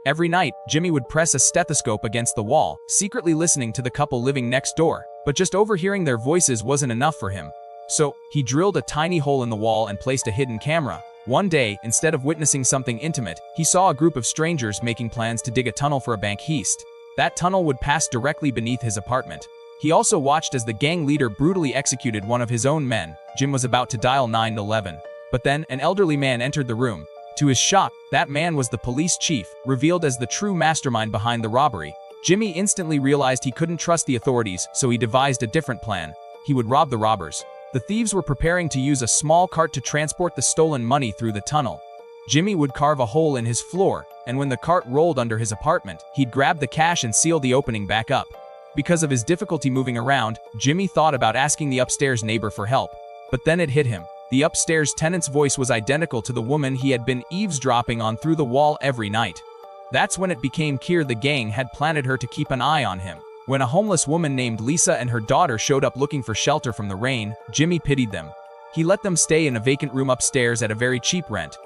Every night, Jimmy would press a stethoscope against the wall, secretly listening to the couple living next door, but just overhearing their voices wasn't enough for him. So, he drilled a tiny hole in the wall and placed a hidden camera. One day, instead of witnessing something intimate, he saw a group of strangers making plans to dig a tunnel for a bank heist. That tunnel would pass directly beneath his apartment. He also watched as the gang leader brutally executed one of his own men. Jim was about to dial 911. But then, an elderly man entered the room. To his shock, that man was the police chief, revealed as the true mastermind behind the robbery. Jimmy instantly realized he couldn't trust the authorities, so he devised a different plan. He would rob the robbers. The thieves were preparing to use a small cart to transport the stolen money through the tunnel. Jimmy would carve a hole in his floor, and when the cart rolled under his apartment, he'd grab the cash and seal the opening back up. Because of his difficulty moving around, Jimmy thought about asking the upstairs neighbor for help. But then it hit him. The upstairs tenant's voice was identical to the woman he had been eavesdropping on through the wall every night. That's when it became clear the gang had planted her to keep an eye on him. When a homeless woman named Lisa and her daughter showed up looking for shelter from the rain, Jimmy pitied them. He let them stay in a vacant room upstairs at a very cheap rent.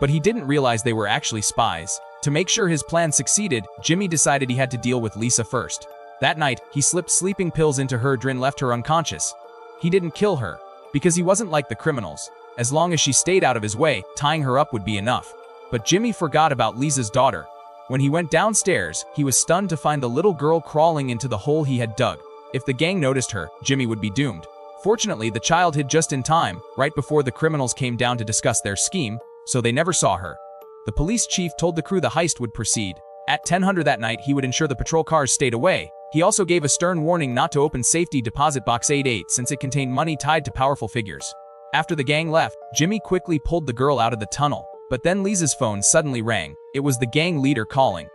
But he didn't realize they were actually spies. To make sure his plan succeeded, Jimmy decided he had to deal with Lisa first. That night, he slipped sleeping pills into her and left her unconscious. He didn't kill her, because he wasn't like the criminals. As long as she stayed out of his way, tying her up would be enough. But Jimmy forgot about Lisa's daughter. When he went downstairs, he was stunned to find the little girl crawling into the hole he had dug. If the gang noticed her, Jimmy would be doomed. Fortunately, the child hid just in time, right before the criminals came down to discuss their scheme, so they never saw her. The police chief told the crew the heist would proceed. At 10:00 that night, he would ensure the patrol cars stayed away. He also gave a stern warning not to open safety deposit box 88 since it contained money tied to powerful figures. After the gang left, Jimmy quickly pulled the girl out of the tunnel. But then Lisa's phone suddenly rang. It was the gang leader calling.